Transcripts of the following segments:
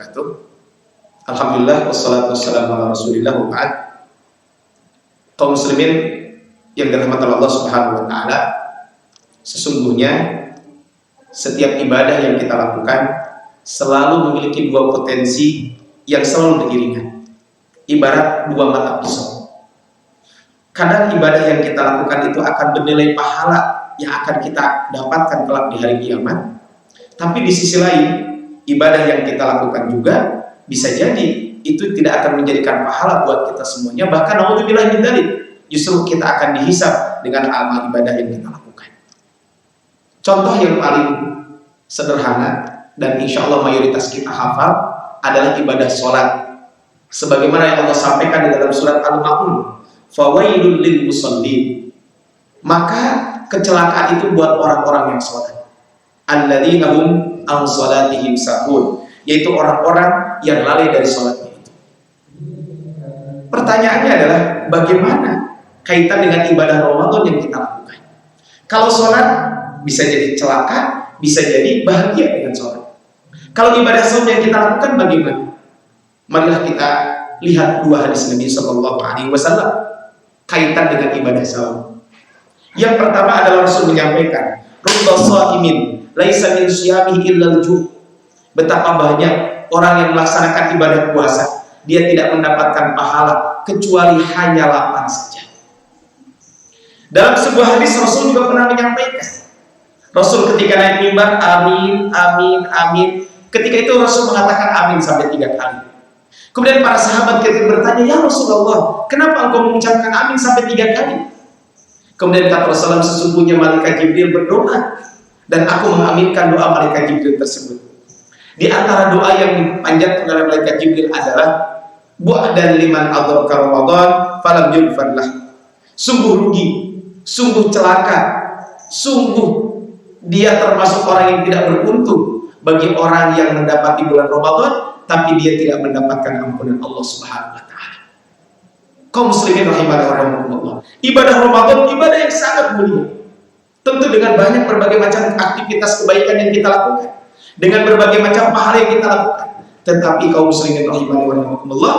wabarakatuh. Alhamdulillah wassalatu wassalamu ala Rasulillah wa ba'd. Kaum muslimin yang dirahmati Allah Subhanahu wa taala, sesungguhnya setiap ibadah yang kita lakukan selalu memiliki dua potensi yang selalu beriringan, ibarat dua mata pisau. Kadang ibadah yang kita lakukan itu akan bernilai pahala yang akan kita dapatkan kelak di hari kiamat. Tapi di sisi lain, ibadah yang kita lakukan juga bisa jadi itu tidak akan menjadikan pahala buat kita semuanya. Bahkan naudzubillah min dzalik, justru kita akan dihisab dengan amal ibadah yang kita lakukan. Contoh yang paling sederhana dan insya Allah mayoritas kita hafal adalah ibadah sholat. Sebagaimana yang Allah sampaikan di dalam surat Al-Ma'un, fawailul lil musallin. Maka kecelakaan itu buat orang-orang yang sholat. Alladzina hum an sholatihim sahun, yaitu orang-orang yang lalai dari sholatnya itu. Pertanyaannya adalah bagaimana kaitan dengan ibadah Ramadan yang kita lakukan? Kalau sholat bisa jadi celaka, bisa jadi bahagia dengan sholat. Kalau ibadah saum yang kita lakukan bagaimana? Marilah kita lihat dua hadis Nabi Sallallahu Alaihi Wasallam kaitan dengan ibadah saum. Yang pertama adalah Rasul menyampaikan, rubba shaimin laisa min siyamihi illal ju'. Betapa banyak orang yang melaksanakan ibadah puasa, dia tidak mendapatkan pahala kecuali hanya lapar saja. Dalam sebuah hadis Rasul juga pernah menyampaikan, Rasul ketika naik mimbar, amin, amin, amin. Ketika itu Rasul mengatakan amin sampai 3 kali. Kemudian para sahabat ketika bertanya, ya Rasulullah, kenapa engkau mengucapkan amin sampai 3 kali? Kemudian kata Rasulullah, sesungguhnya malaikat Jibril berdoa dan aku mengaminkan doa malaikat Jibril tersebut. Di antara doa yang dipanjatkan oleh malaikat Jibril adalah bu'dan liman adhaka Ramadan falam yunfar lah. Sungguh rugi, sungguh celaka, sungguh dia termasuk orang yang tidak beruntung bagi orang yang mendapati bulan Ramadan tapi dia tidak mendapatkan ampunan Allah Subhanahu wa taala. Kaum muslimin rahimani wa rahimakumullah. Ibadah Ramadan ibadah yang sangat mulia. Tentu dengan banyak berbagai macam aktivitas kebaikan yang kita lakukan, dengan berbagai macam pahala yang kita lakukan. Tetapi kaum muslimin rahimani wa rahimakumullah,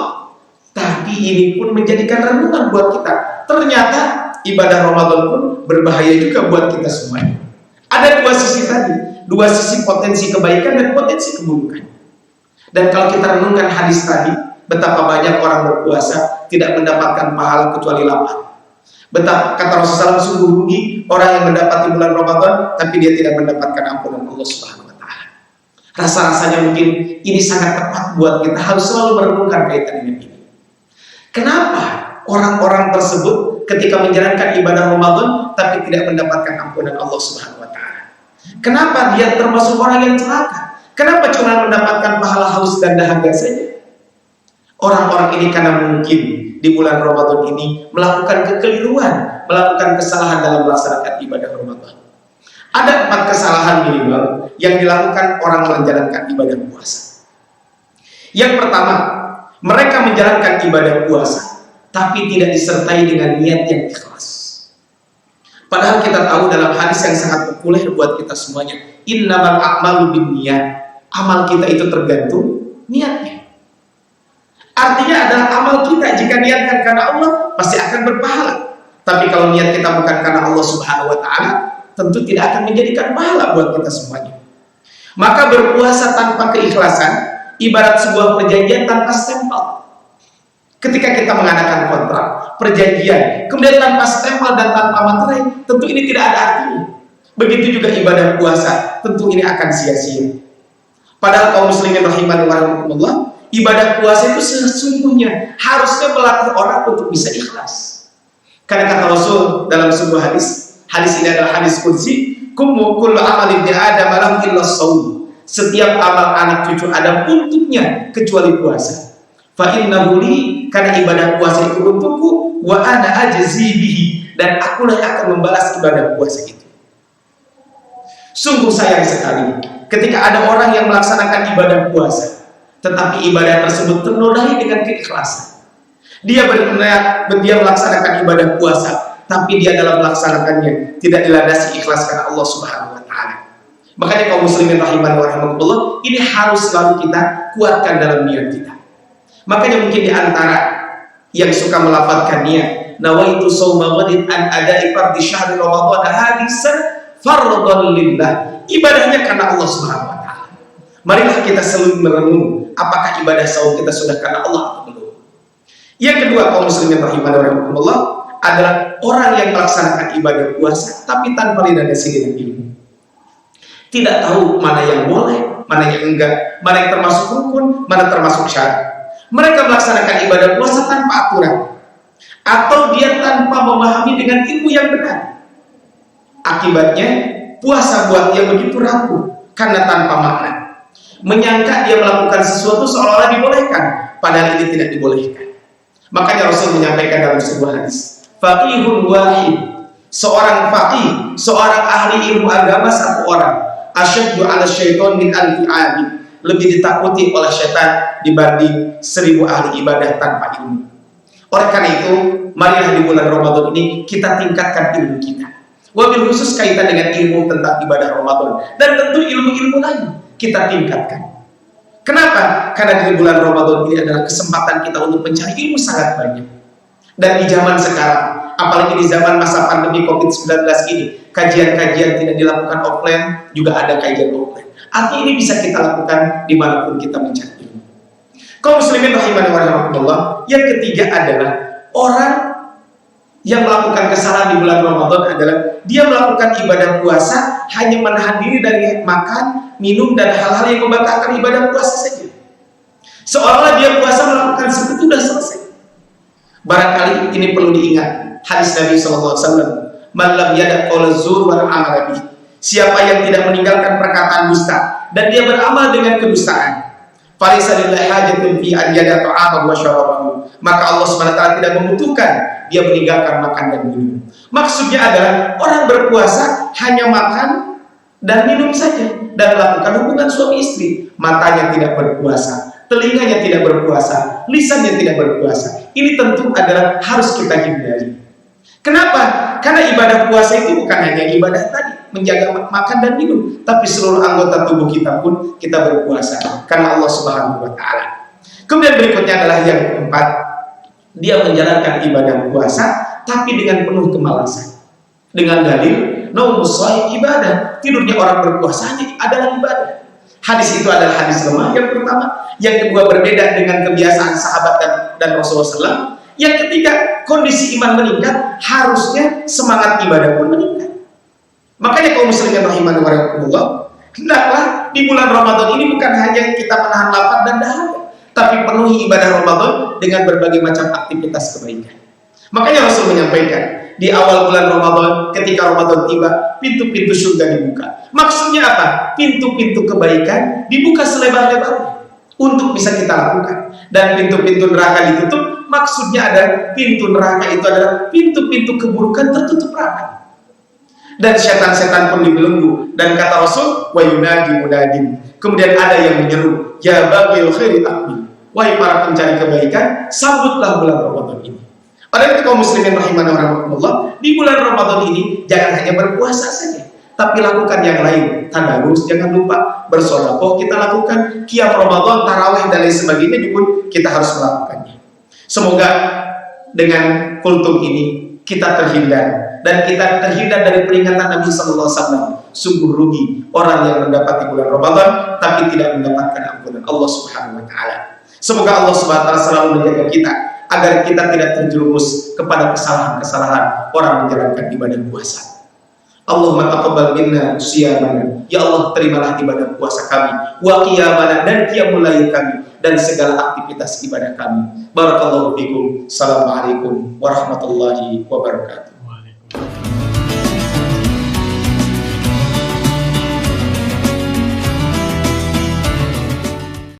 tapi ini pun menjadikan renungan buat kita. Ternyata ibadah Ramadan pun berbahaya juga buat kita semuanya. Ada dua sisi tadi, dua sisi potensi kebaikan dan potensi keburukan. Dan kalau kita renungkan hadis tadi, betapa banyak orang berpuasa tidak mendapatkan pahala kecuali lapar. Betapa kata Rasulullah, sungguh rugi orang yang mendapati bulan Ramadan tapi dia tidak mendapatkan ampunan Allah Subhanahu wa taala. Rasa-rasanya mungkin ini sangat tepat buat kita harus selalu merenungkan kaitan dengan ini. Kenapa orang-orang tersebut ketika menjalankan ibadah Ramadan tapi tidak mendapatkan ampunan Allah Subhanahu wa taala? Kenapa dia termasuk orang yang celaka? Kenapa cuma mendapatkan pahala haus dan dahaga saja? Orang-orang ini karena mungkin di bulan Ramadan ini melakukan kekeliruan, melakukan kesalahan dalam melaksanakan ibadah Ramadan. Ada 4 kesalahan minimal yang dilakukan orang menjalankan ibadah puasa. Yang pertama, mereka menjalankan ibadah puasa tapi tidak disertai dengan niat yang ikhlas. Padahal kita tahu dalam hadis yang sangat populer buat kita semuanya, innamal a'malu binniyat. Amal kita itu tergantung niatnya. Artinya adalah amal kita jika niatkan karena Allah pasti akan berpahala. Tapi kalau niat kita bukan karena Allah Subhanahu wa taala, tentu tidak akan menjadikan pahala buat kita semuanya. Maka berpuasa tanpa keikhlasan ibarat sebuah perjanjian tanpa stempel. Ketika kita mengadakan kontrak, perjanjian, kemudian tanpa stempel dan tanpa materai, tentu ini tidak ada artinya. Begitu juga ibadah puasa, tentu ini akan sia-sia. Padahal kaum muslimin rahimani wa rahimakumullah, ibadah puasa itu sesungguhnya harusnya melatih orang untuk bisa ikhlas. Karena kata Rasul dalam sebuah hadis ini adalah hadis qudsi, kullu amali ibni adam lahu illa shaum. Setiap amal anak cucu Adam untuknya kecuali puasa. Fa innahu li, karena ibadah puasa itu untukku, wa ana ajzi bihi, dan akulah yang akan membalas ibadah puasa itu. Sungguh sayang sekali ketika ada orang yang melaksanakan ibadah puasa tetapi ibadah tersebut ternodai dengan keikhlasan. Dia melaksanakan ibadah puasa tapi dia dalam melaksanakannya tidak dilandasi ikhlas karena Allah Subhanahu wa taala. Makanya kaum muslimin rahimani wa rahimakumullah, ini harus selalu kita kuatkan dalam niat kita. Makanya mungkin di antara yang suka melafadzkan niat, nawaitu shauma ghadin an ada'i fardhi syahri ramadan hadisan fardhan lillah. Ibadahnya karena Allah Subhanahu wa taala. Marilah kita selalu merenung apakah ibadah saum kita sudah karena Allah atau belum. Yang kedua, kaum muslimin rahimani wa rahimakumullah, adalah orang yang melaksanakan ibadah puasa tapi tanpa dilandasi dengan ilmu. Tidak tahu mana yang boleh, mana yang enggak, mana yang termasuk rukun, mana termasuk syarat. Mereka melaksanakan ibadah puasa tanpa aturan, atau dia tanpa memahami dengan ilmu yang benar. Akibatnya puasa buat dia begitu rapuh karena tanpa makna. Menyangka dia melakukan sesuatu seolah-olah dibolehkan, padahal ini tidak dibolehkan. Makanya Rasul menyampaikan dalam sebuah hadis, faqihun wahid, seorang faqih, seorang ahli ilmu agama satu orang, asyaddu 'ala syaitan min alfi 'abid, lebih ditakuti oleh syaitan dibanding 1000 ahli ibadah tanpa ilmu. Oleh karena itu, marilah di bulan Ramadan ini kita tingkatkan ilmu kita. Wabil khusus kaitan dengan ilmu tentang ibadah Ramadan dan tentu ilmu-ilmu lain kita tingkatkan. Kenapa? Karena di bulan Ramadan ini adalah kesempatan kita untuk mencari ilmu sangat banyak. Dan di zaman sekarang, apalagi di zaman masa pandemi COVID-19 ini, kajian-kajian tidak dilakukan offline, juga ada kajian offline. Artinya ini bisa kita lakukan dimanapun kita mencari ilmu. Kaum muslimin rahimani wa rahimakumullah, yang ketiga adalah orang yang melakukan kesalahan di bulan Ramadan adalah dia melakukan ibadah puasa hanya menahan diri dari makan, minum, dan hal-hal yang membatalkan ibadah puasa saja. Seolah-olah dia puasa melakukan seperti sudah selesai. Barangkali ini perlu diingat hadis Nabi SAW, man lam yada' qaula zur wal amal bih. Siapa yang tidak meninggalkan perkataan dusta dan dia beramal dengan kedustaan, falaysa lillahi hajatun fi an yada' ta'amahu wa syarabahu, maka Allah SWT tidak membutuhkan dia meninggalkan makan dan minum. Maksudnya adalah orang berpuasa hanya makan dan minum saja dan melakukan hubungan suami istri. Matanya tidak berpuasa, telinganya tidak berpuasa, lisannya tidak berpuasa. Ini tentu adalah harus kita hindari. Kenapa? Karena ibadah puasa itu bukan hanya ibadah tadi, menjaga makan dan minum, tapi seluruh anggota tubuh kita pun kita berpuasa karena Allah Subhanahu wa taala. Kemudian berikutnya adalah yang keempat, dia menjalankan ibadah puasa tapi dengan penuh kemalasan. Dengan dalil naumus shaim ibadah, tidurnya orang berpuasa adalah ibadah. Hadis itu adalah hadis lemah yang pertama. Yang kedua, berbeda dengan kebiasaan sahabat dan Rasulullah SAW. Yang ketiga, kondisi iman meningkat, harusnya semangat ibadah pun meningkat. Makanya kaum muslimin rahimani wa rahimakumullah, hendaklah di bulan Ramadan ini bukan hanya kita menahan lapar dan dahaga, tapi penuhi ibadah Ramadan dengan berbagai macam aktivitas kebaikan. Makanya Rasul menyampaikan, di awal bulan Ramadan, ketika Ramadan tiba, pintu-pintu surga dibuka. Maksudnya apa? Pintu-pintu kebaikan dibuka selebar-lebarnya untuk bisa kita lakukan. Dan pintu-pintu neraka ditutup, maksudnya adalah pintu neraka itu adalah pintu-pintu keburukan tertutup rapat. Dan setan-setan pun dibelenggu. Dan kata Rasul, wa yunadi munadin. Kemudian ada yang menyeru, ya babil khairi aqbil. Wahai para pencari kebaikan, sambutlah bulan Ramadan ini. Oleh itu kaum muslimin rahimani wa rahimakumullah, di bulan Ramadan ini jangan hanya berpuasa saja, tapi lakukan yang lain. Tadarus jangan lupa, bersedekah kita lakukan, qiyam Ramadan, tarawih dan lain sebagainya pun kita harus melakukannya. Semoga dengan kultum ini kita terhindar dan kita terhindar dari peringatan Nabi sallallahu alaihi wasallam. Sungguh rugi orang yang mendapati bulan Ramadan tapi tidak mendapatkan ampunan Allah Subhanahu wa taala. Semoga Allah Subhanahu wa taala selalu menjaga kita agar kita tidak terjerumus kepada kesalahan-kesalahan orang menjalankan ibadah puasa. Allahumma taqabbal minna siyamana. Ya Allah, terimalah ibadah puasa kami, wa qiyamana, dan qiyamul lail kami, dan segala aktivitas ibadah kami. Barakallahu fikum. Assalamualaikum warahmatullahi wabarakatuh.